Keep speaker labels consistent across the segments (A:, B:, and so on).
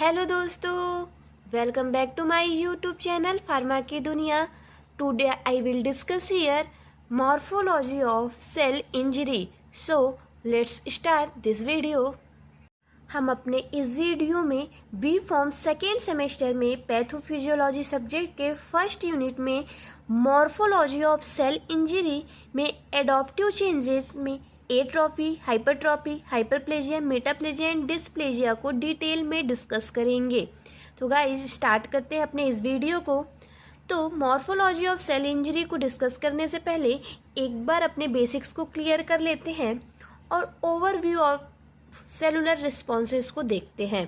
A: Hello दोस्तों, welcome back to my YouTube channel pharma की दुनिया। Today I will discuss here morphology of cell injury. So let's start this video. हम अपने इस video में B pharm second semester में pathophysiology subject के first unit में मॉर्फोलॉजी ऑफ सेल इंजरी में एडॉप्टिव चेंजेस में atrophy, hypertrophy, hyperplasia, metaplasia and dysplasia को डिटेल में डिस्कस करेंगे। तो गाइस स्टार्ट करते हैं अपने इस वीडियो को। तो मॉर्फोलॉजी ऑफ सेल इंजरी को डिस्कस करने से पहले एक बार अपने बेसिक्स को क्लियर कर लेते हैं और ओवरव्यू ऑफ सेलुलर रिस्पॉन्सेस को देखते हैं।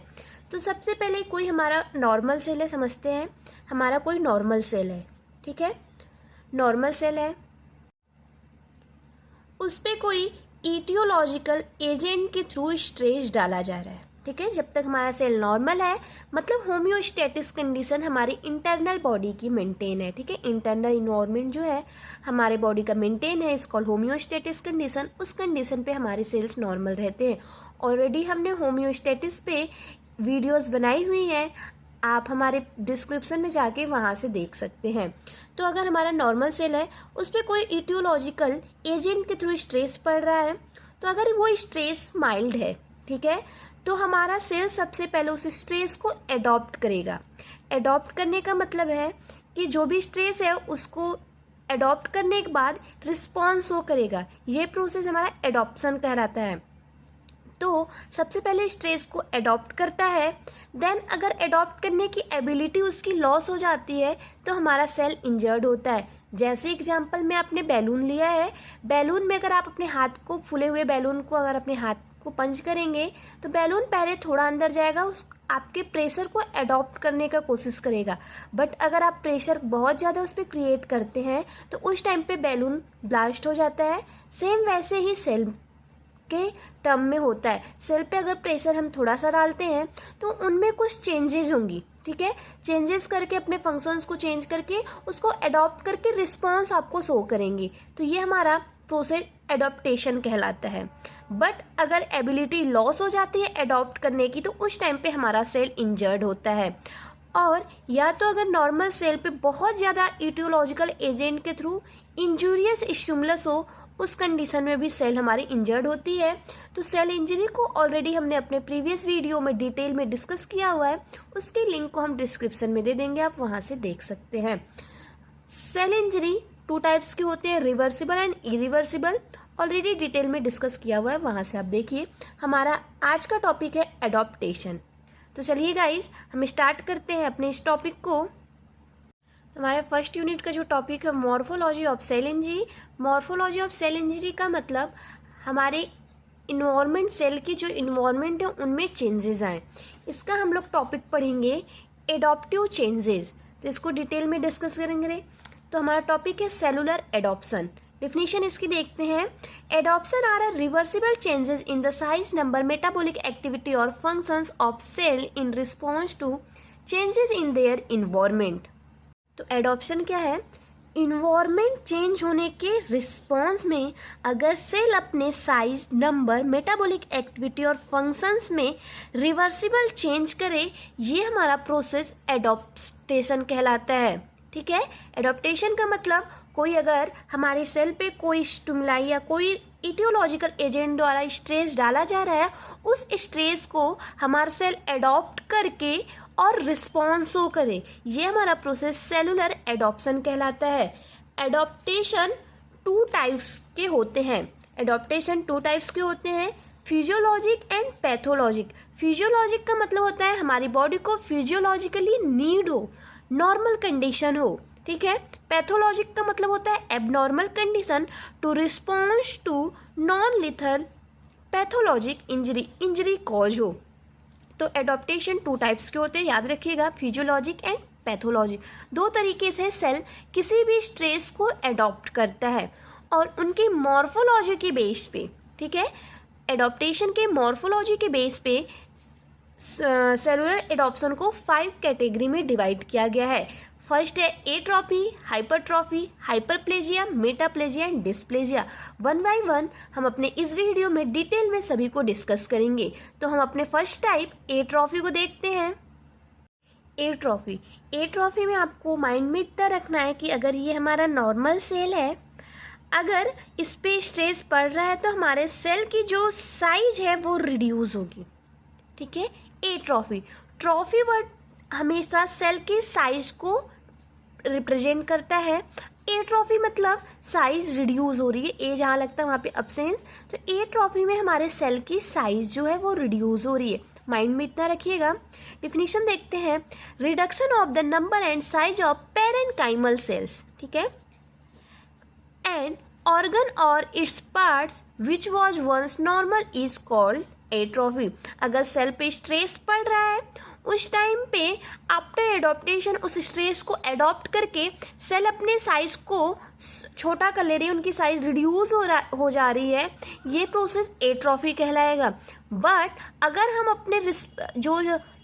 A: तो सबसे पहले कोई हमारा नॉर्मल सेल है, समझते हैं। हमारा कोई नॉर्मल सेल है, ठीक है, नॉर्मल सेल है, उस पर कोई ईटियोलॉजिकल एजेंट के थ्रू स्ट्रेस डाला जा रहा है, ठीक है। जब तक हमारा सेल नॉर्मल है मतलब होम्योस्टेटिस कंडीशन हमारी इंटरनल बॉडी की मेंटेन है, ठीक है। इंटरनल इन्वायरमेंट जो है हमारे बॉडी का मेंटेन है, इस कॉल्ड होम्योस्टेटिस कंडीशन। उस कंडीशन पे हमारे सेल्स नॉर्मल रहते हैं। ऑलरेडी हमने होम्योस्टेटिस पे वीडियोस बनाई हुई हैं, आप हमारे डिस्क्रिप्शन में जाके वहाँ से देख सकते हैं। तो अगर हमारा नॉर्मल सेल है उस पर कोई ईटियोलॉजिकल एजेंट के थ्रू स्ट्रेस पड़ रहा है, तो अगर वो स्ट्रेस माइल्ड है, ठीक है, तो हमारा सेल सबसे पहले उस स्ट्रेस को एडॉप्ट करेगा। एडॉप्ट करने का मतलब है कि जो भी स्ट्रेस है उसको एडॉप्ट करने के बाद रिस्पॉन्स वो करेगा। ये प्रोसेस हमारा एडॉप्शन कहलाता है। तो सबसे पहले स्ट्रेस को एडॉप्ट करता है, देन अगर एडॉप्ट करने की एबिलिटी उसकी लॉस हो जाती है तो हमारा सेल इंजर्ड होता है। जैसे एग्जांपल में आपने बैलून लिया है, बैलून में अगर आप अपने हाथ को, फूले हुए बैलून को अगर अपने हाथ को पंच करेंगे तो बैलून पहले थोड़ा अंदर जाएगा, उस आपके प्रेशर को एडॉप्ट करने का कोशिश करेगा। बट अगर आप प्रेशर बहुत ज़्यादा उस पर क्रिएट करते हैं तो उस टाइम पे बैलून ब्लास्ट हो जाता है। सेम वैसे ही सेल के टर्म में होता है। सेल पे अगर प्रेशर हम थोड़ा सा डालते हैं तो उनमें कुछ चेंजेस होंगी, ठीक है। चेंजेस करके अपने फंक्शंस को चेंज करके उसको एडॉप्ट करके रिस्पॉन्स आपको शो करेंगे। तो ये हमारा प्रोसेस एडॉप्टेशन कहलाता है। बट अगर एबिलिटी लॉस हो जाती है एडॉप्ट करने की तो उस टाइम पे हमारा सेल इंजर्ड होता है। और या तो अगर नॉर्मल सेल पे बहुत ज़्यादा ईटियोलॉजिकल एजेंट के थ्रू इंजूरियस स्टिमुलस हो, उस कंडीशन में भी सेल हमारी इंजर्ड होती है। तो सेल इंजरी को ऑलरेडी हमने अपने प्रीवियस वीडियो में डिटेल में डिस्कस किया हुआ है, उसके लिंक को हम डिस्क्रिप्शन में दे देंगे, आप वहाँ से देख सकते हैं। सेल इंजरी टू टाइप्स के होते हैं, reversible and irreversible. Already detail में डिस्कस किया हुआ है, वहाँ से आप देखिए। हमारा आज का टॉपिक है एडॉप्टेशन। तो चलिए गाइस हम स्टार्ट करते हैं अपने इस टॉपिक को। हमारे फर्स्ट यूनिट का जो टॉपिक है morphology of cell injury. Morphology of cell injury का मतलब हमारे इन्वायरमेंट, सेल की जो इन्वायरमेंट है उनमें चेंजेस आए। इसका हम लोग टॉपिक पढ़ेंगे एडॉप्टिव चेंजेस। तो इसको डिटेल में डिस्कस करेंगे। तो हमारा टॉपिक है सेलुलर एडॉप्शन। डेफिनेशन इसकी देखते हैं। Adoption are a reversible changes in the size, number, metabolic activity और functions of cell in response to changes in their environment. तो एडॉप्शन क्या है? इन्वायरमेंट चेंज होने के रिस्पॉन्स में अगर सेल अपने साइज, नंबर, मेटाबॉलिक एक्टिविटी और फंक्शंस में रिवर्सिबल चेंज करे, ये हमारा प्रोसेस एडॉप्टेशन कहलाता है, ठीक है। एडॉप्टेशन का मतलब कोई अगर हमारे सेल पे कोई स्टिमुलाई या कोई इटियोलॉजिकल एजेंट द्वारा स्ट्रेस डाला जा रहा है, उस स्ट्रेस को हमारा सेल एडॉप्ट करके और रिस्पॉन्स शो करे, ये हमारा प्रोसेस सेलुलर एडॉप्शन कहलाता है। एडॉप्टेशन टू टाइप्स के होते हैं। एडॉप्टेशन टू टाइप्स के होते हैं, फिजियोलॉजिक एंड पैथोलॉजिक। फिजियोलॉजिक का मतलब होता है हमारी बॉडी को फिजियोलॉजिकली नीड हो, नॉर्मल कंडीशन हो, ठीक है। पैथोलॉजिक का मतलब होता है abnormal condition to response to non lethal pathologic injury, injury cause हो। तो एडॉप्टेशन टू टाइप्स के होते हैं, याद रखिएगा, फिजियोलॉजिक एंड पैथोलॉजिक। दो तरीके से सेल किसी भी स्ट्रेस को एडॉप्ट करता है और उनकी मॉर्फोलॉजी के बेस पे, ठीक है, एडॉप्टेशन के मॉर्फोलॉजी के बेस पे सेलुलर एडॉप्शन को 5 कैटेगरी में डिवाइड किया गया है। फर्स्ट है atrophy, hypertrophy, hyperplasia, metaplasia and dysplasia. One by one हम अपने इस वीडियो में डिटेल में सभी को डिस्कस करेंगे। तो हम अपने फर्स्ट टाइप एट्रोफी को देखते हैं। एट्रोफी। एट्रोफी में आपको माइंड में इतना रखना है कि अगर ये हमारा नॉर्मल सेल है, अगर इस पे स्ट्रेस पड़ रहा है तो हमारे सेल की जो साइज है वो रिड्यूस होगी, ठीक है। एट्रोफी, ट्रॉफी वर्ड हमेशा सेल के साइज को रिप्रेजेंट करता है। एट्रोफी मतलब साइज रिड्यूस हो रही है, ए जहाँ लगता है वहाँ पे अब्सेंस, तो एट्रोफी में हमारे सेल की साइज जो है वो रिड्यूस हो रही है, माइंड में इतना रखिएगा। डिफिनीशन देखते हैं, reduction of the number and size of parenchymal cells, ठीक है, एंड ऑर्गन और its parts which was once normal is called atrophy. अगर सेल पे स्ट्रेस पड़ रहा है उस टाइम पे आफ्टर एडॉप्टेशन उस स्ट्रेस को एडॉप्ट करके सेल अपने साइज को छोटा कर ले रही है, उनकी साइज रिड्यूस हो जा रही है, ये प्रोसेस एट्रोफी कहलाएगा। बट अगर हम अपने जो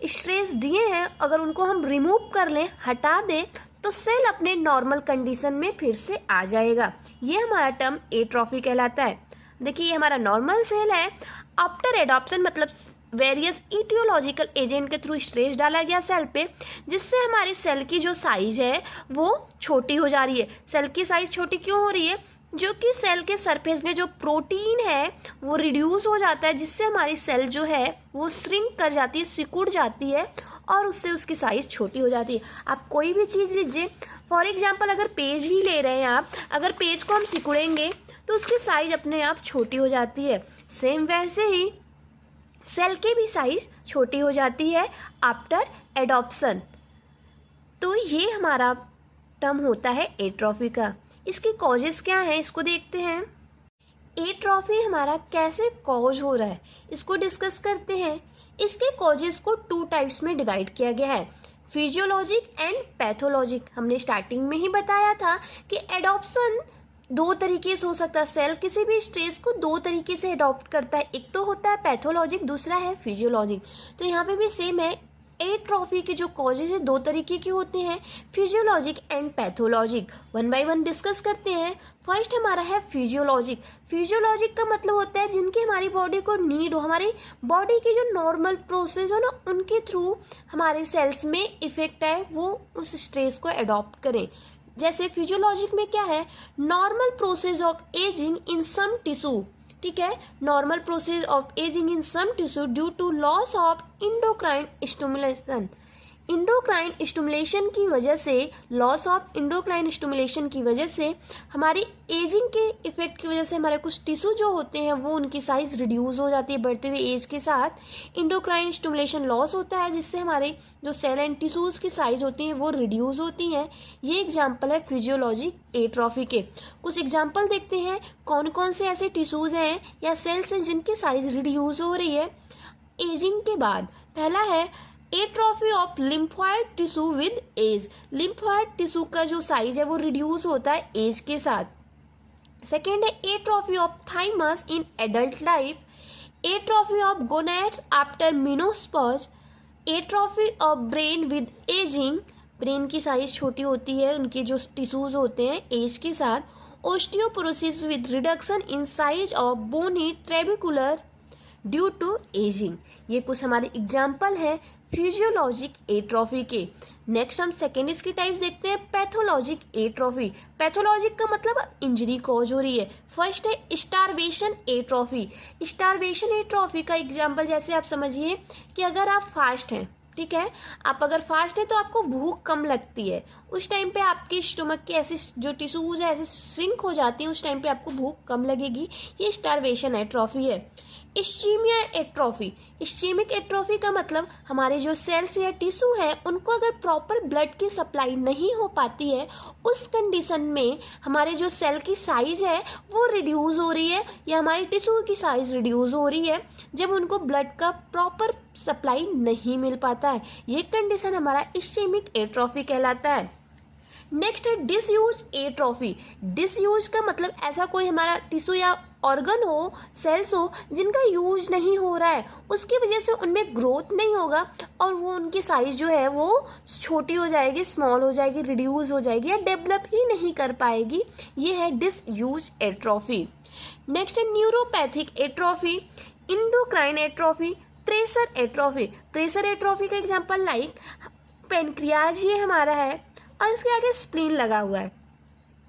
A: स्ट्रेस दिए हैं अगर उनको हम रिमूव कर लें, हटा दें, तो सेल अपने नॉर्मल कंडीशन में फिर से आ जाएगा, ये हमारा टर्म एट्रोफी कहलाता है। देखिए ये हमारा नॉर्मल सेल है, आफ्टर एडॉप्शन मतलब वेरियस इटियोलॉजिकल एजेंट के थ्रू स्ट्रेस डाला गया सेल पे, जिससे हमारी सेल की जो साइज है वो छोटी हो जा रही है। सेल की साइज छोटी क्यों हो रही है? जो कि सेल के सरफेस में जो प्रोटीन है वो रिड्यूस हो जाता है, जिससे हमारी सेल जो है वो श्रिंक कर जाती है, सिकुड़ जाती है और उससे उसकी साइज़ छोटी हो जाती है। आप कोई भी चीज़ लीजिए, फॉर एग्जांपल अगर पेज ही ले रहे हैं आप, अगर पेज को हम सिकुड़ेंगे तो उसकी साइज अपने आप छोटी हो जाती है। सेम वैसे ही सेल की भी साइज छोटी हो जाती है आफ्टर एडॉप्शन। तो ये हमारा टर्म होता है एट्रोफी का। इसकी कॉजेस क्या हैं इसको देखते हैं। एट्रोफी हमारा कैसे कॉज हो रहा है इसको डिस्कस करते हैं। इसके कॉजेस को 2 टाइप्स में डिवाइड किया गया है, फिजियोलॉजिक एंड पैथोलॉजिक। हमने स्टार्टिंग में ही बताया था कि एडॉप्शन 2 तरीके से हो सकता है, सेल किसी भी स्ट्रेस को 2 तरीके से अडॉप्ट करता है, एक तो होता है पैथोलॉजिक, दूसरा है फिजियोलॉजिक। तो यहाँ पे भी सेम है, एट्रोफी के जो कॉजेज है 2 तरीके के होते हैं, physiologic and pathologic. 1 by 1 discuss करते हैं। फर्स्ट हमारा है फिजियोलॉजिक। फिजियोलॉजिक का मतलब होता है जिनकी हमारी बॉडी को नीड हो, हमारी बॉडी की जो नॉर्मल प्रोसेस हो ना उनके थ्रू हमारे सेल्स में इफेक्ट है, वो उस स्ट्रेस को अडॉप्ट करें। जैसे फिजियोलॉजिक में क्या है, normal process of ageing in some tissue, ठीक है, normal process of ageing in some tissue due to loss of endocrine stimulation. Endocrine stimulation की वजह से, लॉस ऑफ इंडोक्राइन स्टिमुलेशन की वजह से, हमारी एजिंग के इफेक्ट की वजह से हमारे कुछ टिश्यू जो होते हैं वो उनकी साइज रिड्यूस हो जाती है बढ़ते हुए एज के साथ। इंडोक्राइन स्टिमुलेशन लॉस होता है जिससे हमारे जो सेल एंड टिश्यूज़ की साइज होती हैं वो रिड्यूस होती हैं। ये एग्जाम्पल है फिजियोलॉजिक एट्रोफी के। कुछ एग्जाम्पल देखते हैं कौन कौन से ऐसे टिश्यूज़ हैं या सेल्स हैं जिनकी साइज रिड्यूस हो रही है एजिंग के बाद। पहला है atrophy of lymphoid tissue with age. Lymphoid tissue का जो साइज है वो रिड्यूस होता है एज के साथ। सेकेंड है atrophy of thymus in adult life. Atrophy of gonads after menopause. Atrophy of brain with ageing. Brain की साइज छोटी होती है, उनके जो टिश्यूज होते हैं एज के साथ। Osteoporosis with reduction in size of bony trabecular due to ageing. ये कुछ हमारे एग्जाम्पल हैं फिजियोलॉजिक एट्रोफी के। नेक्स्ट हम सेकेंड इसकी टाइप्स देखते हैं, पैथोलॉजिक एट्रोफी। पैथोलॉजिक का मतलब इंजरी कॉज हो रही है। फर्स्ट है स्टारवेशन एट्रोफी। स्टारवेशन एट्रोफी का एग्जाम्पल जैसे आप समझिए कि अगर आप फास्ट हैं, ठीक है, आप अगर फास्ट है तो आपको भूख कम लगती है, उस टाइम पे आपके स्टमक के ऐसे जो टिश्यूज है ऐसे श्रिंक हो जाती हैं, उस टाइम पे आपको भूख कम लगेगी, ये स्टारवेशन एट्रोफी है। Ischemia atrophy. इस्चीमिक एट्रोफी का मतलब हमारे जो सेल्स या टिश्यू है उनको अगर प्रॉपर ब्लड की सप्लाई नहीं हो पाती है, उस कंडीशन में हमारे जो सेल की साइज है वो रिड्यूस हो रही है या हमारी टिश्यू की साइज रिड्यूस हो रही है जब उनको ब्लड का प्रॉपर सप्लाई नहीं मिल पाता है। ये कंडीशन हमारा इस्चीमिक एट्रोफी कहलाता है। नेक्स्ट है डिसयूज एट्रोफी। डिसयूज का मतलब ऐसा कोई हमारा टिश्यू या ऑर्गन हो, सेल्स हो जिनका यूज नहीं हो रहा है, उसकी वजह से उनमें ग्रोथ नहीं होगा और वो उनकी साइज जो है वो छोटी हो जाएगी, स्मॉल हो जाएगी, रिड्यूस हो जाएगी या डेवलप ही नहीं कर पाएगी। ये है डिसयूज एट्रोफी। नेक्स्ट है neuropathic atrophy, endocrine atrophy, pressure atrophy. Pressure atrophy का एग्जाम्पल लाइक पेनक्रियाज ये हमारा है और इसके आगे स्प्लीन लगा हुआ है,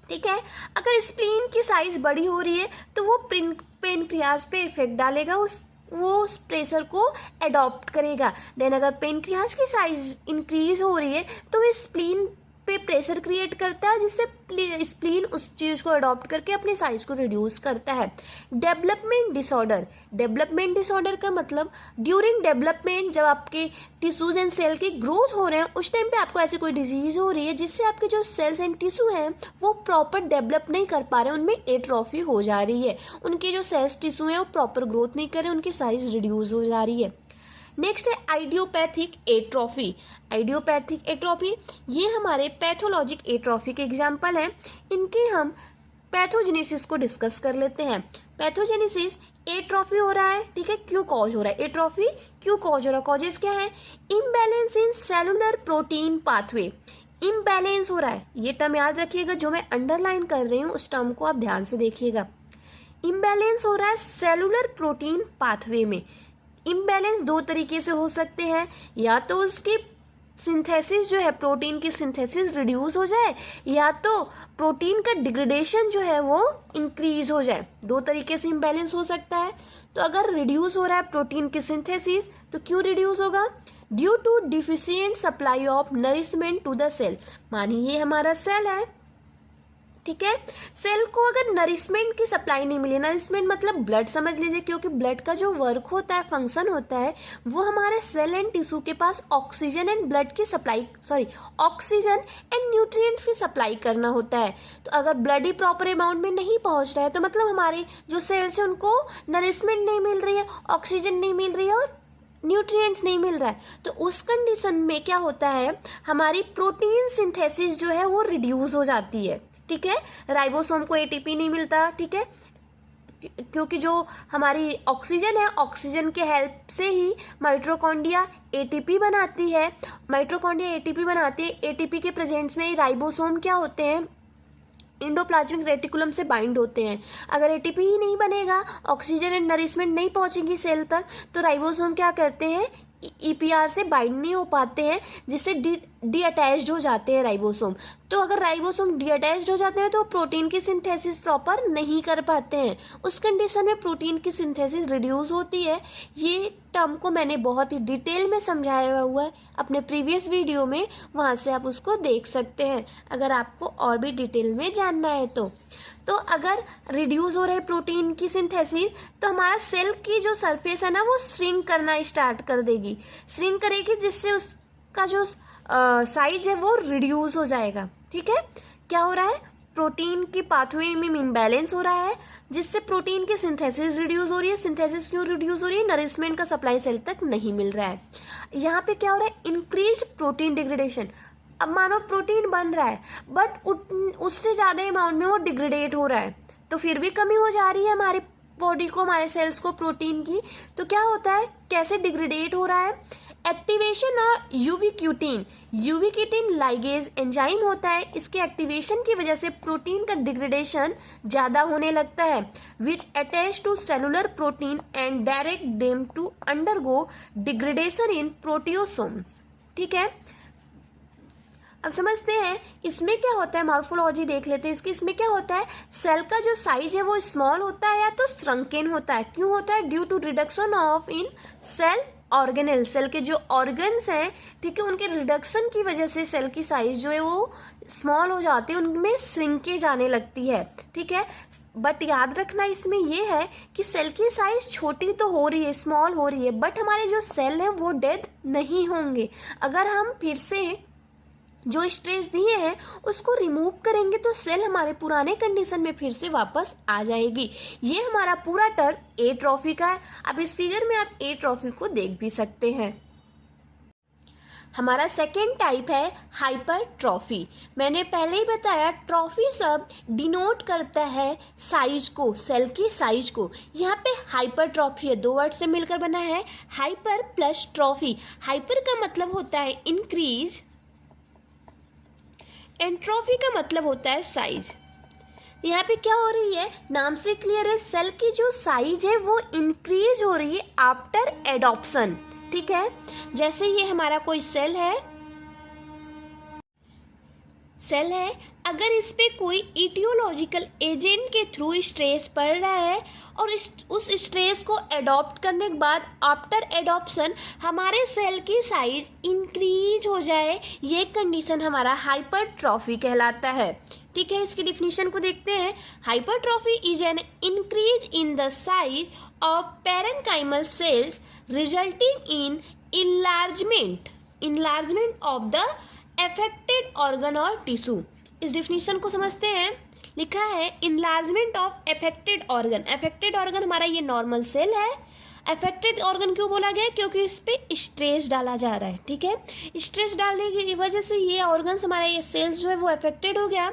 A: ठीक है। अगर स्प्लीन की साइज बड़ी हो रही है तो वो पेनक्रियाज पे इफेक्ट डालेगा, वो उस प्रेशर को अडॉप्ट करेगा। देन अगर पेनक्रियाज की साइज इंक्रीज हो रही है तो वो स्प्लीन पे प्रेशर क्रिएट करता है, जिससे स्प्लीन उस चीज़ को अडॉप्ट करके अपनी साइज को रिड्यूस करता है। डेवलपमेंट डिसऑर्डर का मतलब ड्यूरिंग डेवलपमेंट, जब आपके टिश्यूज एंड सेल की ग्रोथ हो रहे हैं उस टाइम पे आपको ऐसी कोई डिजीज हो रही है जिससे आपके जो सेल्स एंड टिश्यू हैं वो प्रॉपर डेवलप नहीं कर पा रहे, उनमें एट्रोफी हो जा रही है, उनके जो सेल्स टिश्यू हैं वो प्रॉपर ग्रोथ नहीं कर रहे, उनकी साइज रिड्यूस हो जा रही है। नेक्स्ट है आइडियोपैथिक एट्रोफी। ये हमारे पैथोलॉजिक एट्रोफी के एग्जाम्पल हैं। इनके हम पैथोजेनेसिस को डिस्कस कर लेते हैं। पैथोजेनेसिस, एट्रोफी हो रहा है, ठीक है, क्यों कॉज हो रहा है, एट्रोफी क्यों कॉज हो रहा है, कॉजेज क्या है, imbalance in cellular protein pathway, imbalance हो रहा है, ये टर्म याद रखिएगा, जो मैं अंडरलाइन कर रही हूँ उस टर्म को आप ध्यान से देखिएगा। इम्बैलेंस हो रहा है सेलुलर प्रोटीन पाथवे में। इम्बैलेंस दो तरीके से हो सकते हैं, या तो उसकी सिंथेसिस जो है, प्रोटीन की सिंथेसिस रिड्यूस हो जाए, या तो प्रोटीन का डिग्रेडेशन जो है वो इंक्रीज हो जाए। दो तरीके से इम्बैलेंस हो सकता है। तो अगर रिड्यूस हो रहा है प्रोटीन की सिंथेसिस तो क्यों रिड्यूस होगा, due to deficient supply of nourishment to the cell. मानिए ये हमारा सेल है, ठीक है, सेल को अगर नरिशमेंट की सप्लाई नहीं मिली, नरिशमेंट मतलब ब्लड समझ लीजिए, क्योंकि ब्लड का जो वर्क होता है, फंक्शन होता है, वो हमारे सेल एंड टिश्यू के पास ऑक्सीजन एंड ब्लड की सप्लाई, ऑक्सीजन एंड न्यूट्रिएंट्स की सप्लाई करना होता है। तो अगर ब्लड ही प्रॉपर अमाउंट में नहीं पहुंच रहा है तो मतलब हमारे जो सेल्स हैं उनको नरिशमेंट नहीं मिल रही है, ऑक्सीजन नहीं मिल रही है और न्यूट्रिएंट्स नहीं मिल रहा है। तो उस कंडीशन में क्या होता है, हमारी प्रोटीन सिंथेसिस जो है वो रिड्यूस हो जाती है, ठीक है। राइबोसोम को एटीपी नहीं मिलता, ठीक है, क्योंकि जो हमारी ऑक्सीजन है, ऑक्सीजन के हेल्प से ही माइटोकॉन्ड्रिया एटीपी बनाती है, एटीपी के प्रेजेंस में राइबोसोम क्या होते हैं, इंडोप्लाज्मिक रेटिकुलम से बाइंड होते हैं। अगर एटीपी ही नहीं बनेगा, ऑक्सीजन एंड नरिशमेंट नहीं पहुंचेगी सेल तक, तो राइबोसोम क्या करते हैं, ईपीआर से बाइंड नहीं हो पाते हैं, जिससे डी अटैच्ड हो जाते हैं राइबोसोम। तो अगर राइबोसोम डी अटैच्ड हो जाते हैं तो प्रोटीन की सिंथेसिस प्रॉपर नहीं कर पाते हैं, उस कंडीशन में प्रोटीन की सिंथेसिस रिड्यूस होती है। ये टर्म को मैंने बहुत ही डिटेल में समझाया हुआ है अपने प्रीवियस वीडियो में, वहाँ से आप उसको देख सकते हैं अगर आपको और भी डिटेल में जानना है तो अगर रिड्यूस हो रहे प्रोटीन की सिंथेसिस तो हमारा सेल की जो सरफेस है ना वो श्रिंक करना स्टार्ट कर देगी, श्रिंक करेगी, जिससे उसका जो साइज है वो रिड्यूस हो जाएगा, ठीक है। क्या हो रहा है, प्रोटीन की पाथवे में इम्बैलेंस हो रहा है, जिससे प्रोटीन की सिंथेसिस रिड्यूस हो रही है। सिंथेसिस क्यों रिड्यूस हो रही है, नरिशमेंट का सप्लाई सेल तक नहीं मिल रहा है। यहाँ पे क्या हो रहा है, इंक्रीज प्रोटीन डिग्रेडेशन। अब मानो प्रोटीन बन रहा है बट उससे ज़्यादा अमाउंट में वो डिग्रेडेट हो रहा है, तो फिर भी कमी हो जा रही है हमारे बॉडी को, हमारे सेल्स को प्रोटीन की। तो क्या होता है, कैसे डिग्रेडेट हो रहा है, एक्टिवेशन ऑफ यूबिक्विटिन लाइगेज एंजाइम होता है, इसके एक्टिवेशन की वजह से प्रोटीन का डिग्रेडेशन ज़्यादा होने लगता है, which attach to cellular protein and direct them to undergo degradation in proteasomes, ठीक है। अब समझते हैं इसमें क्या होता है, मॉर्फोलॉजी देख लेते हैं इसकी। इसमें क्या होता है, सेल का जो साइज है वो स्मॉल होता है या तो श्रंकेन होता है। क्यों होता है, due to reduction of in cell organelle, cell के जो ऑर्गन्स हैं, ठीक है, उनके रिडक्शन की वजह से सेल की साइज जो है वो स्मॉल हो जाती है, उनमें श्रिंकेज आने लगती है, ठीक है। बट याद रखना इसमें ये है कि सेल की साइज छोटी तो हो रही है, स्मॉल हो रही है, बट हमारे जो सेल हैं वो डेड नहीं होंगे। अगर हम फिर से जो स्ट्रेस दिए हैं उसको रिमूव करेंगे तो सेल हमारे पुराने कंडीशन में फिर से वापस आ जाएगी। ये हमारा पूरा टर्म एट्रोफी का है। अब इस फिगर में आप एट्रोफी को देख भी सकते हैं। हमारा सेकेंड टाइप है हाइपरट्रॉफी। मैंने पहले ही बताया ट्रॉफी शब्द डिनोट करता है साइज को, सेल की साइज को। यहाँ पे हाइपरट्रॉफी है, दो वर्ड से मिलकर बना है, हाइपर प्लस ट्रॉफी। हाइपर का मतलब होता है इंक्रीज, एंट्रोफी का मतलब होता है साइज। यहाँ पे क्या हो रही है, नाम से क्लियर है, सेल की जो साइज है वो इंक्रीज हो रही है आफ्टर एडॉप्शन, ठीक है। जैसे ये हमारा कोई सेल है, सेल है, अगर इस पे कोई इटियोलॉजिकल एजेंट के थ्रू स्ट्रेस पड़ रहा है और उस स्ट्रेस को अडॉप्ट करने के बाद आफ्टर एडॉप्शन हमारे सेल की साइज इंक्रीज हो जाए, ये कंडीशन हमारा हाइपरट्रॉफी कहलाता है। ठीक है, इसकी डिफिनीशन को देखते हैं। Hypertrophy is an increase in the size of parenchymal cells resulting in enlargement of the affected organ और टिश्यू। इस डिफिनीशन को समझते हैं। लिखा है enlargement of affected organ. Affected organ हमारा ये नॉर्मल सेल है। अफेक्टेड ऑर्गन क्यों बोला गया? क्योंकि इस पर स्ट्रेस डाला जा रहा है। ठीक है, स्ट्रेस डालने की वजह से ये ऑर्गन्स हमारा, ये सेल्स जो है वो अफेक्टेड हो गया।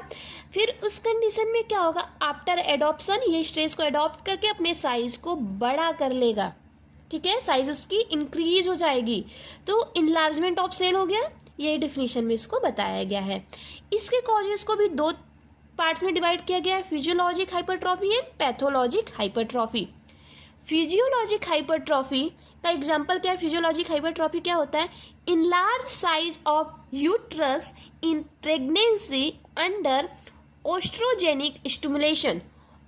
A: फिर उस कंडीशन में क्या होगा? आफ्टर एडॉप्शन ये स्ट्रेस को अडॉप्ट करके अपने साइज को बड़ा कर लेगा। ठीक है, साइज उसकी इंक्रीज हो जाएगी, तो इनलार्जमेंट ऑफ सेल हो गया। ये डिफिनीशन में इसको बताया गया है। इसके कॉजेस को भी दो पार्ट्स में डिवाइड किया गया है, physiologic hypertrophy and pathologic hypertrophy. Physiologic hypertrophy का एग्जांपल क्या है? फिजियोलॉजिक हाइपरट्रॉफी क्या होता है? Enlarge size of uterus in pregnancy under oestrogenic stimulation.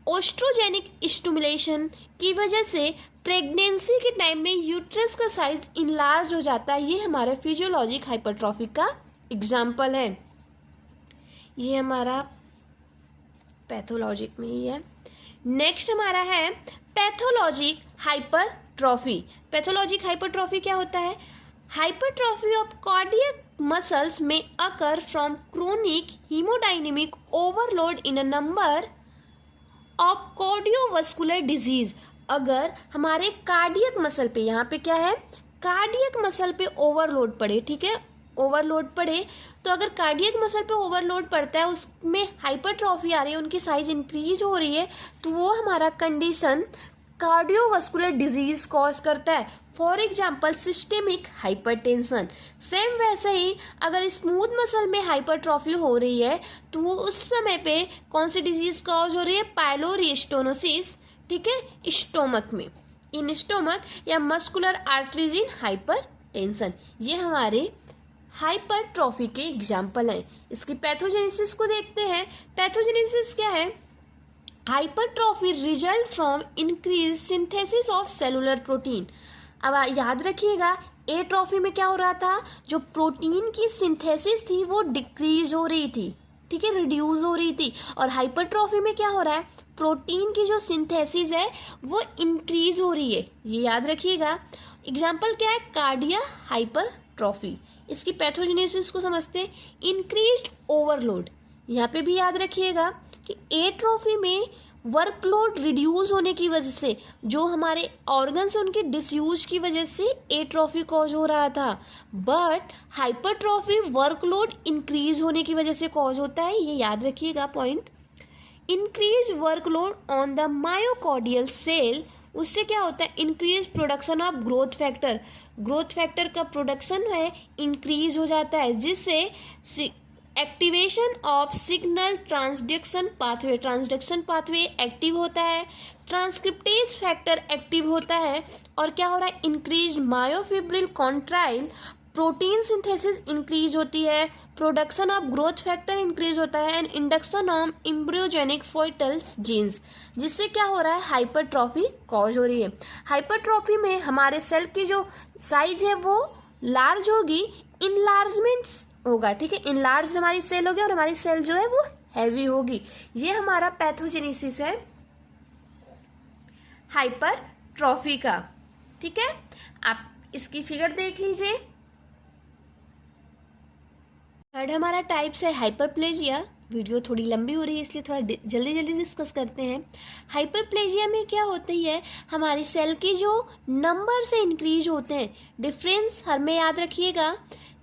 A: Oestrogenic stimulation की वजह से प्रेगनेंसी के टाइम में यूट्रस का साइज इनलार्ज हो जाता है। ये हमारे फिजियोलॉजिक हाइपरट्रॉफी का एग्जाम्पल है। ये हमारा पैथोलॉजिक में ही है। नेक्स्ट हमारा है पैथोलॉजिक हाइपरट्रॉफी। पैथोलॉजिक हाइपरट्रॉफी क्या होता है? हाइपरट्रॉफी ऑफ कार्डियक मसल्स में occur from chronic haemodynamic overload in a number of cardiovascular disease. अगर हमारे कार्डियक मसल पे, यहाँ पे क्या है, कार्डियक मसल पे ओवरलोड पड़े, ठीक है, ओवरलोड पड़े, तो अगर कार्डियक मसल पे ओवरलोड पड़ता है, उसमें हाइपरट्रॉफी आ रही है, उनकी साइज इंक्रीज हो रही है, तो वो हमारा कंडीशन कार्डियोवास्कुलर डिजीज कॉज करता है। For example systemic hypertension. Same वैसे ही अगर स्मूथ मसल में हाइपरट्रॉफी हो रही है तो वो उस समय पे कौन सी डिजीज कॉज हो रही है? Pylori stenosis. ठीक है, स्टोमक में, इन स्टोमक या मस्कुलर आर्टरीज इन हाइपरटेंशन। ये हमारे हाइपरट्रॉफी के एग्जाम्पल हैं। इसकी पैथोजेनेसिस को देखते हैं। पैथोजेनेसिस क्या है? Hypertrophy result from increase synthesis of cellular protein. अब याद रखिएगा, एट्रॉफी में क्या हो रहा था? जो प्रोटीन की सिंथेसिस थी वो डिक्रीज हो रही थी, ठीक है, रिड्यूस हो रही थी। और हाइपरट्रॉफी में क्या हो रहा है? प्रोटीन की जो सिंथेसिस है वो इंक्रीज हो रही है। ये याद रखिएगा। एग्जाम्पल क्या है? Cardia hypertrophy. इसकी पैथोजेनेसिस को समझते हैं। इंक्रीज्ड ओवरलोड, यहाँ पे भी याद रखिएगा कि एट्रॉफी में वर्कलोड रिड्यूस होने की वजह से जो हमारे ऑर्गन्स हैं उनके डिसयूज की वजह से एट्रॉफी कॉज हो रहा था। बट हाइपरट्रॉफी वर्कलोड इंक्रीज होने की वजह से कॉज होता है। ये याद रखिएगा point. Increase workload on the myocardial cell, उससे क्या होता है? Increase production of growth factor. Growth factor का प्रोडक्शन है इंक्रीज हो जाता है, जिससे activation of signal transduction pathway active होता है, ट्रांसक्रिप्टेज फैक्टर एक्टिव होता है, और क्या हो रहा है? Increase myofibril contractile, protein synthesis increase होती है, production of growth factor increase होता है, and induction of embryogenic foetals genes, जिससे क्या हो रहा है? हाइपरट्रॉफी कॉज हो रही है। हाइपरट्रॉफी में हमारे सेल की जो साइज है वो लार्ज होगी, इनलार्जमेंट होगा। ठीक है, इनलार्ज हमारी सेल होगी और हमारी सेल जो है वो हैवी होगी। ये हमारा पैथोजेनेसिस है हाइपरट्रॉफी का। ठीक है, आप इसकी फिगर देख लीजिए। थर्ड हमारा टाइप्स है हाइपरप्लेजिया। वीडियो थोड़ी लंबी हो रही है इसलिए थोड़ा जल्दी जल्दी डिस्कस करते हैं। हाइपरप्लेजिया में क्या होती है? हमारी सेल के जो नंबर से इंक्रीज होते हैं। डिफरेंस हर में याद रखिएगा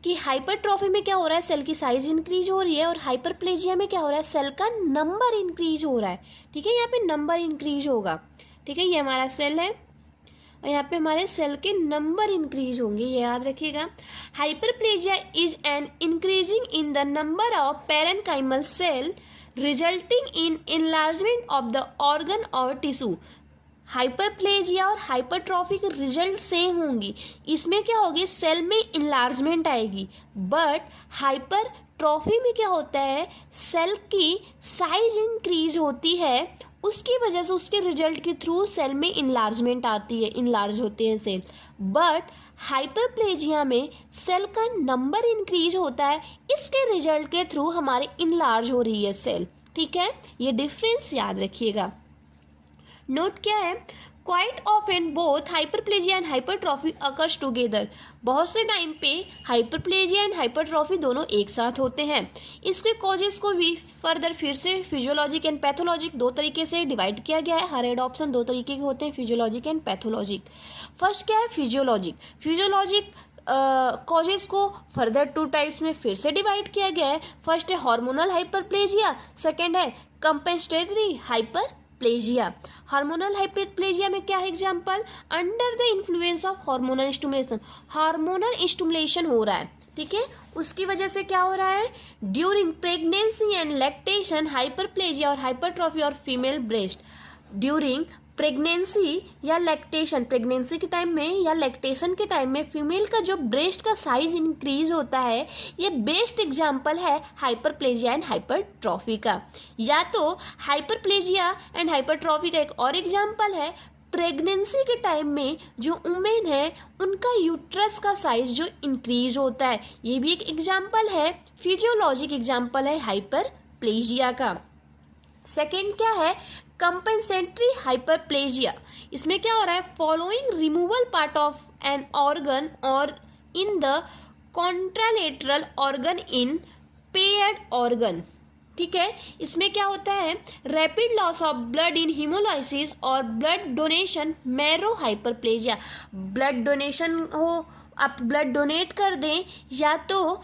A: कि हाइपरट्रॉफी में क्या हो रहा है? सेल की साइज इंक्रीज हो रही है, और हाइपरप्लेजिया में क्या हो रहा है? सेल का नंबर इंक्रीज हो रहा है। ठीक है, यहाँ पे नंबर इंक्रीज होगा। ठीक है, ये हमारा सेल है और यहाँ पे हमारे सेल के नंबर इंक्रीज होंगे, ये याद रखिएगा। Hyperplasia is an increasing in the number of parenchymal cell resulting in enlargement of the organ और टिश्यू। हाइपरप्लेजिया और हाइपरट्रॉफी के रिजल्ट सेम होंगी। इसमें क्या होगी? सेल में इनलार्जमेंट आएगी, बट हाइपर ट्रॉफी में क्या होता है, सेल की साइज इंक्रीज होती है, उसकी वजह से उसके रिजल्ट के थ्रू सेल में इनलार्जमेंट आती है, इनलार्ज होते हैं सेल। बट हाइपरप्लेजिया में सेल का नंबर इंक्रीज होता है, इसके रिजल्ट के थ्रू हमारे इनलार्ज हो रही है सेल। ठीक है, ये डिफरेंस याद रखिएगा। नोट क्या है, quite often both hyperplasia and hypertrophy occurs together. बहुत से टाइम पे हाइपरप्लेजिया एंड हाइपरट्रॉफी दोनों एक साथ होते हैं। इसके कॉजेस को भी फर्दर फिर से फिजियोलॉजिक एंड पैथोलॉजिक दो तरीके से डिवाइड किया गया है। हर एड ऑप्शन दो तरीके के होते हैं, फिजियोलॉजिक एंड पैथोलॉजिक। फर्स्ट क्या है, फिजियोलॉजिक। फिजियोलॉजिक कॉजेस को फर्दर टू टाइप्स में फिर से डिवाइड किया गया है। फर्स्ट है हार्मोनल हाइपरप्लेजिया, सेकेंड है कंपेंसेटरी हाइपरप्लेजिया। हार्मोनल हाइपरप्लेजिया में क्या है example, under the influence of hormonal stimulation, hormonal stimulation हो रहा है, ठीक है, उसकी वजह से क्या हो रहा है, during pregnancy and lactation hyperplasia और हाइपरट्रॉफी और फीमेल ब्रेस्ट। ड्यूरिंग प्रेगनेंसी या लैक्टेशन, प्रेगनेंसी के टाइम में या लैक्टेशन के टाइम में फीमेल का जो ब्रेस्ट का साइज इंक्रीज होता है, ये बेस्ट एग्जांपल है हाइपरप्लेजिया एंड हाइपरट्रॉफी का। या तो हाइपरप्लेजिया एंड हाइपरट्रॉफी का एक और एग्जांपल है, प्रेगनेंसी के टाइम में जो वुमेन है उनका यूट्रस का साइज जो इंक्रीज होता है, ये भी एक एग्जांपल है, फिजियोलॉजिक एग्जांपल है हाइपरप्लेजिया का। सेकेंड क्या है, कंपेंसेटरी हाइपरप्लेजिया। इसमें क्या हो रहा है, following removal part of an organ और in the contralateral organ in paired organ. ठीक है, इसमें क्या होता है, rapid loss of blood in haemolysis और blood donation marrow hyperplasia. Blood donation हो, आप ब्लड डोनेट कर दें, या तो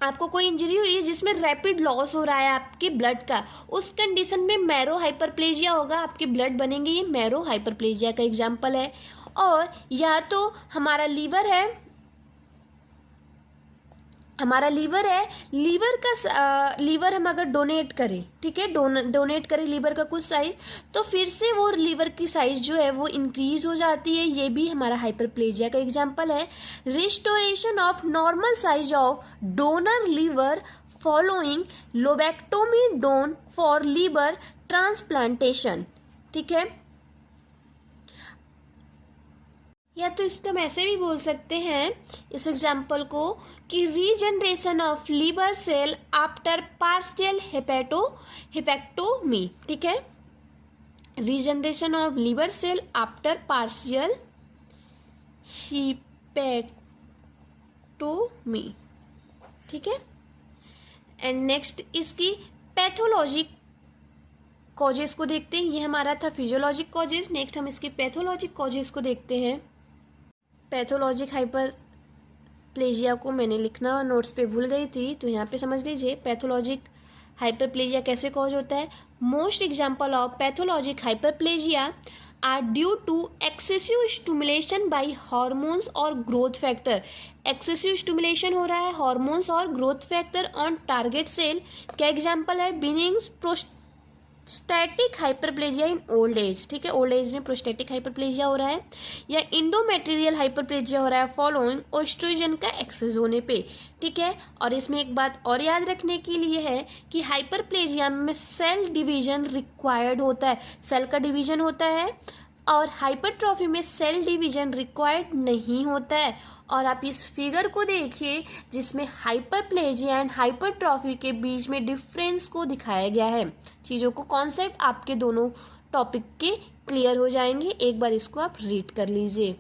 A: आपको कोई इंजरी हुई है जिसमें रैपिड लॉस हो रहा है आपके ब्लड का, उस कंडीशन में मैरो हाइपरप्लेजिया होगा, आपके ब्लड बनेंगे, ये मैरो हाइपरप्लेजिया का एग्जांपल है। और या तो हमारा लीवर है, लीवर हम अगर डोनेट करें, ठीक है, डोनेट करें लीवर का कुछ साइज, तो फिर से वो लीवर की साइज जो है वो इंक्रीज हो जाती है, ये भी हमारा हाइपरप्लेजिया का एग्जांपल है। Restoration of normal size of donor liver following lobectomy done for liver transplantation. ठीक है, या तो इसको हम ऐसे भी बोल सकते हैं इस एग्जाम्पल को कि regeneration of liver cell after partial hepatectomy. ठीक है, regeneration of liver cell after partial hepatectomy. ठीक है, एंड नेक्स्ट इसकी पैथोलॉजिक कॉजेस को देखते हैं। ये हमारा था फिजियोलॉजिक कॉजेस, नेक्स्ट हम इसकी पैथोलॉजिक कॉजेस को देखते हैं। पैथोलॉजिक हाइपरप्लेजिया को मैंने लिखना नोट्स पे भूल गई थी, तो यहाँ पे समझ लीजिए पैथोलॉजिक हाइपरप्लेजिया कैसे कॉज होता है। Most example of pathologic hyperplasia are due to excessive stimulation by hormones और ग्रोथ फैक्टर। एक्सेसिव स्टिमुलेशन हो रहा है हार्मोन्स और growth factor on target cell. क्या एग्जांपल है, benign prostatic hyperplasia in old age. ठीक है, ओल्ड एज में प्रोस्टैटिक हाइपरप्लेजिया हो रहा है, या इंडोमेटेरियल हाइपरप्लेजिया हो रहा है फॉलोइंग ओस्ट्रोजन का एक्सेस होने पे। ठीक है, और इसमें एक बात और याद रखने के लिए है कि हाइपरप्लेजिया में सेल डिवीजन रिक्वायर्ड होता है, सेल का डिवीजन होता है, और हाइपरट्रॉफी में सेल डिवीजन रिक्वायर्ड नहीं होता है। और आप इस फिगर को देखिए जिसमें हाइपरप्लेजिया एंड हाइपरट्रॉफी के बीच में डिफरेंस को दिखाया गया है। चीज़ों को कॉन्सेप्ट आपके दोनों टॉपिक के क्लियर हो जाएंगे, एक बार इसको आप रीड कर लीजिए।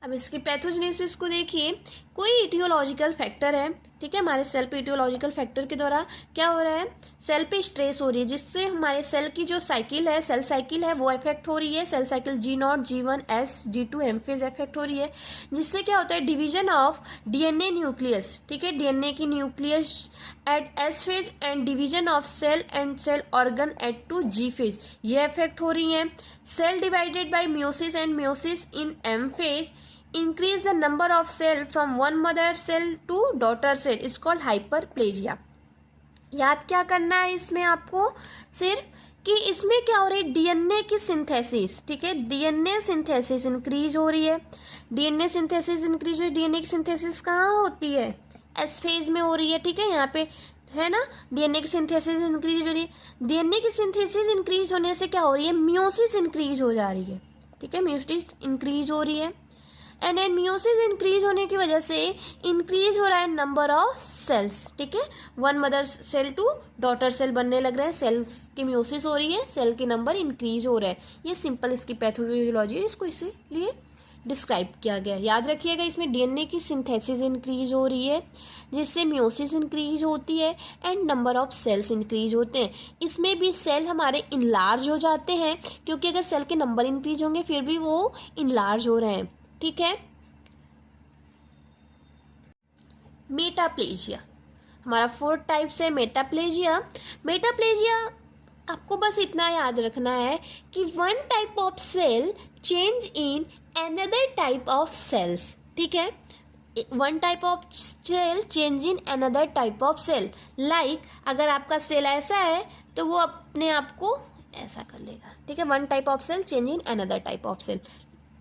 A: अब इसकी पैथोजेनेसिस को देखिए, कोई इटियोलॉजिकल फैक्टर है, ठीक है, हमारे सेल पे इटियोलॉजिकल फैक्टर के द्वारा क्या हो रहा है, सेल पे स्ट्रेस हो रही है, जिससे हमारे सेल की जो साइकिल है, सेल साइकिल है, वो इफेक्ट हो रही है। Cell cycle G0, G1, S, G2 M phase effect हो रही है, जिससे क्या होता है, डिवीजन ऑफ डीएनए न्यूक्लियस। ठीक है, डीएनए की nucleus at S phase and division of cell and cell organ at two G phase, ये इफेक्ट हो रही है। Cell divided by meiosis and meiosis in M phase increase the number of cell from one mother cell to daughter cell is called hyperplasia। याद क्या करना है इसमें आपको, सिर्फ कि इसमें क्या हो रही है, डीएनए की सिंथेसिस। ठीक है, डीएनए सिंथेसिस इंक्रीज हो रही है। डीएनए सिंथेसिस इंक्रीज हुई, डीएनए की सिंथेसिस कहाँ होती है, एस फेज में हो रही है, ठीक है, यहाँ पे है ना, डीएनए की सिंथेसिस इंक्रीज हो रही है। डीएनए की सिंथेसिस इंक्रीज होने से क्या हो रही है, मियोसिस इंक्रीज हो जा रही है, ठीक है, मियोसिस इंक्रीज हो रही है। एंड एन मियोसिस इंक्रीज होने की वजह से इंक्रीज हो रहा है नंबर ऑफ सेल्स, ठीक है, one mother cell to daughter cell बनने लग रहे हैं, सेल्स की मियोसिस हो रही है, सेल के नंबर इंक्रीज हो रहे हैं। ये सिंपल इसकी पैथोलॉजी है, इसको इसीलिए डिस्क्राइब किया गया है। याद रखिएगा, इसमें डीएनए की सिंथेसिस इंक्रीज हो रही है जिससे मियोसिस इंक्रीज होती है and number of cells increase होते हैं। इसमें भी सेल हमारे इनलार्ज हो जाते हैं, क्योंकि अगर सेल के नंबर इंक्रीज होंगे फिर भी वो इनलार्ज हो रहे हैं, ठीक है। मेटाप्लेजिया हमारा 4 टाइप्स है। मेटाप्लेजिया आपको बस इतना याद रखना है कि one type of cell change in another type of cells, ठीक है, one type of cell change in another type of cell. Like अगर आपका सेल ऐसा है तो वो अपने आप को ऐसा कर लेगा, ठीक है, one type of cell change in another type of cell.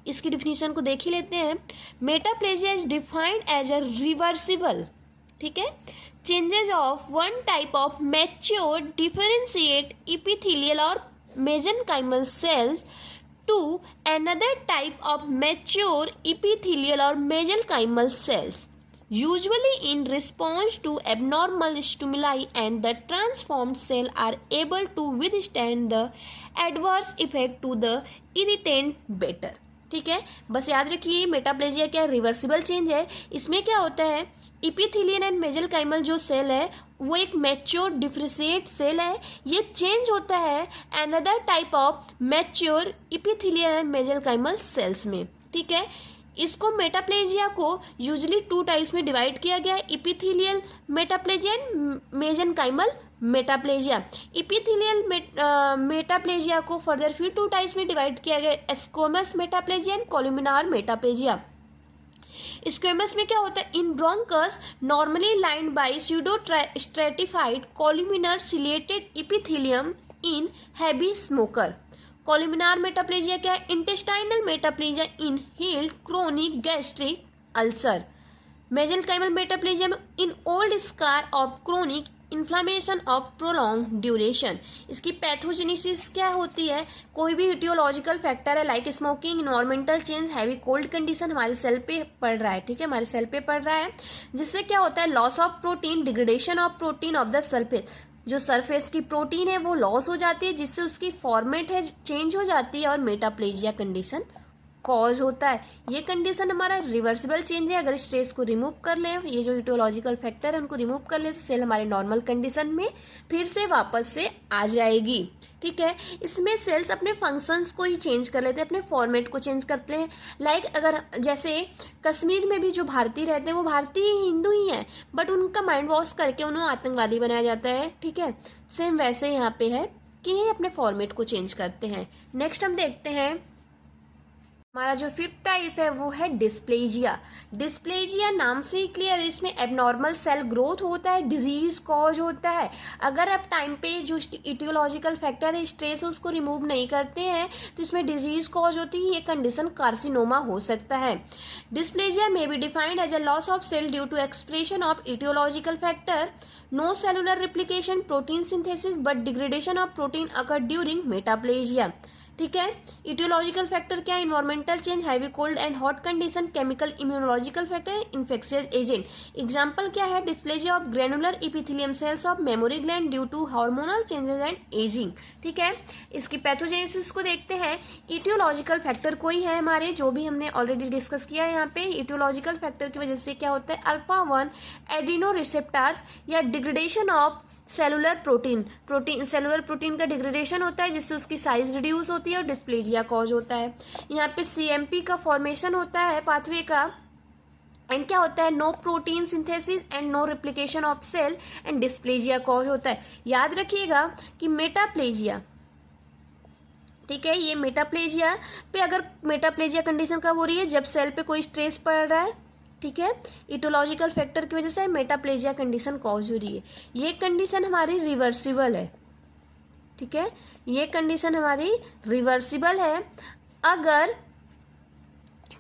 A: इसकी डिफिनीशन को देख ही लेते हैं। Metaplasia is defined as a reversible, ठीक है, changes of one type of mature differentiate epithelial और mesenchymal cells to another type of mature epithelial और mesenchymal cells, usually in response to abnormal stimuli, and the transformed cell are able to withstand the adverse effect to the irritant better, ठीक है। बस याद रखिए metaplasia क्या reversible change है। इसमें क्या होता है, इपिथेलियल एंड मेसेनकाइमल जो सेल है वो एक मैच्योर डिफरेंशिएट सेल है, ये चेंज होता है another type of mature epithelial and mesenchymal cells में, ठीक है। इसको मेटाप्लेजिया को यूजली 2 टाइप्स में डिवाइड किया गया है, epithelial metaplasia and mesenchymal metaplasia. Epithelial metaplasia को फर्दर फिर 2 टाइप्स में डिवाइड किया गया है, squamous metaplasia and columnar metaplasia. Squamous में क्या होता है, in bronchus normally lined by pseudostratified columnar ciliated epithelium in heavy smoker. Columnar metaplasia क्या है, intestinal metaplasia in healed chronic gastric ulcer. Mesenchymal metaplasia में in old scar of chronic inflammation of prolong duration. इसकी pathogenesis क्या होती है, कोई भी aetiological factor है like smoking, environmental change, heavy cold condition हमारे सेल पे पड़ रहा है, ठीक है, हमारे सेल पे पड़ रहा है, जिससे क्या होता है, loss of protein, degradation of protein of the surface, जो सरफेस की प्रोटीन है वो लॉस हो जाती है, जिससे उसकी फॉर्मेट है चेंज हो जाती है और मेटाप्लेजिया कंडीशन कॉज होता है। ये कंडीशन हमारा रिवर्सिबल चेंज है। अगर स्ट्रेस को रिमूव कर लें, ये जो इटियोलॉजिकल फैक्टर है उनको रिमूव कर लें, तो सेल हमारे नॉर्मल कंडीशन में फिर से वापस से आ जाएगी, ठीक है। इसमें सेल्स अपने फंक्शंस को ही चेंज कर लेते हैं, अपने फॉर्मेट को चेंज करते हैं। लाइक अगर जैसे कश्मीर में भी जो भारतीय रहते हैं वो भारतीय हिंदू ही हैं, बट उनका माइंड वॉश करके उन्हें आतंकवादी बनाया जाता है, ठीक है। सेम वैसे यहाँ पे है कि ये अपने फॉर्मेट को चेंज करते हैं। नेक्स्ट हम देखते हैं, हमारा जो 5th टाइप है वो है डिस्प्लेजिया। डिस्प्लेजिया नाम से ही क्लियर है, इसमें एबनॉर्मल सेल ग्रोथ होता है, डिजीज कॉज होता है। अगर आप टाइम पे जो इटियोलॉजिकल फैक्टर है, स्ट्रेस है, उसको रिमूव नहीं करते हैं तो इसमें डिजीज कॉज होती है, ये कंडीशन कार्सिनोमा हो सकता है। डिस्प्लेजिया में be defined as a loss of cell due to expression of etiological factor, no cellular replication, protein synthesis but degradation of protein occur during metaplasia, ठीक है। इटियोलॉजिकल फैक्टर क्या है, environmental change, heavy cold and hot condition, chemical immunological factor, infectious agent. Example क्या है, dysplasia of granular epithelium cells of mammary gland due to hormonal changes and ageing, ठीक है। इसकी pathogenesis को देखते हैं। इटियोलॉजिकल फैक्टर कोई है हमारे, जो भी हमने ऑलरेडी डिस्कस किया है यहाँ पे। इटियोलॉजिकल फैक्टर की वजह से क्या होता है, अल्फा 1 एडिनो रिसेप्टार्स या डिग्रेडेशन ऑफ सेलुलर प्रोटीन का डिग्रेडेशन होता है, जिससे उसकी साइज रिड्यूस होती है और डिस्प्लेजिया कॉज होता है। यहाँ पे सीएमपी का फॉर्मेशन होता है पाथवे का, एंड क्या होता है, no protein synthesis and no replication of cell and dysplasia cause होता है। याद रखिएगा कि मेटाप्लेजिया, ठीक है, ये मेटाप्लेजिया पे, अगर मेटाप्लेजिया कंडीशन कब हो रही है, जब सेल पे कोई स्ट्रेस पड़ रहा है, ठीक है, इटियोलॉजिकल फैक्टर की वजह से मेटाप्लेजिया कंडीशन कॉज हो रही है। ये कंडीशन हमारी रिवर्सिबल है, ठीक है, ये कंडीशन हमारी रिवर्सिबल है। अगर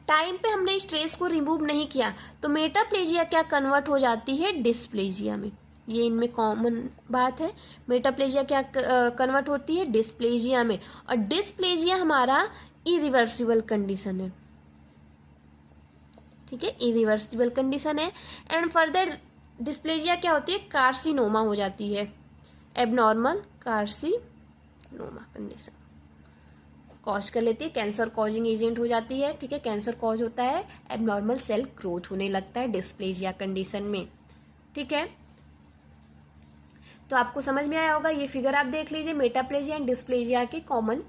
A: टाइम पे हमने स्ट्रेस को रिमूव नहीं किया तो मेटाप्लेजिया क्या कन्वर्ट हो जाती है डिस्प्लेजिया में। ये इनमें कॉमन बात है। मेटाप्लेजिया क्या कन्वर्ट होती है डिस्प्लेजिया में, और डिस्प्लेजिया हमारा इरिवर्सिबल कंडीशन है, ठीक है, इरिवर्सिबल कंडीशन है। एंड फर्दर डिस्प्लेजिया क्या होती है, कार्सिनोमा हो जाती है, एबनॉर्मल कार्सिनोमा कंडीशन कॉज कर लेती है, कैंसर कॉजिंग एजेंट हो जाती है, ठीक है, कैंसर कॉज होता है, एबनॉर्मल सेल ग्रोथ होने लगता है डिस्प्लेजिया कंडीशन में, ठीक है। तो आपको समझ में आया होगा, ये फिगर आप देख लीजिए, मेटाप्लेजिया एंड डिस्प्लेजिया की कॉमन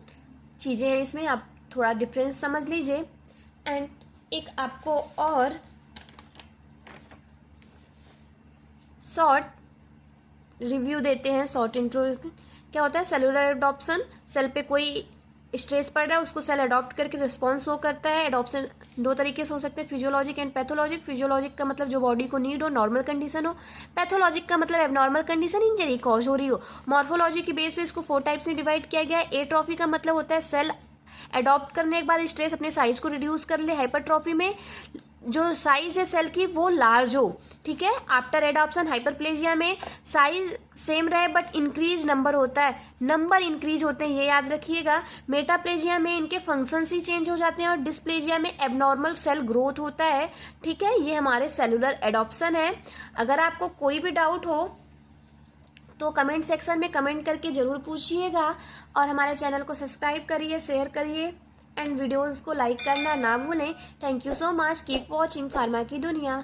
A: चीज़ें हैं इसमें, आप थोड़ा डिफरेंस समझ लीजिए। एंड एक आपको और शॉर्ट रिव्यू देते हैं, शॉर्ट इंट्रो। क्या होता है, सेलुलर एडॉप्शन, सेल पे कोई स्ट्रेस पड़ रहा है उसको सेल अडॉप्ट करके रिस्पॉन्स शो करता है। एडॉप्शन दो तरीके से हो सकते हैं, फिजियोलॉजिक एंड पैथोलॉजिक। फिजियोलॉजिक का मतलब जो बॉडी को नीड हो, नॉर्मल कंडीशन हो। पैथोलॉजिक का मतलब एबनॉर्मल कंडीशन, इंजरी कॉज हो रही हो। मॉर्फोलॉजी की बेस पे इसको 4 टाइप्स में डिवाइड किया गया है। एट्रॉफी का मतलब होता है सेल अडॉप्ट करने के बाद स्ट्रेस अपने साइज को रिड्यूस कर ले। हाइपरट्रॉफी में जो साइज है सेल की वो लार्ज हो, ठीक है। आफ्टर एडॉप्शन हाइपरप्लेजिया में साइज सेम रहे बट इंक्रीज नंबर होता है, नंबर इंक्रीज होते हैं, ये याद रखिएगा। मेटाप्लेजिया में इनके फंक्शंस ही चेंज हो जाते हैं, और डिस्प्लेजिया में एबनॉर्मल सेल ग्रोथ होता है, ठीक है। ये हमारे सेलुलर एडॉप्शन है। अगर आपको कोई भी डाउट हो तो कमेंट सेक्शन में कमेंट करके ज़रूर पूछिएगा, और हमारे चैनल को सब्सक्राइब करिए, शेयर करिए एंड वीडियोज़ को लाइक करना ना भूलें। Thank you so much, keep watching pharma की दुनिया।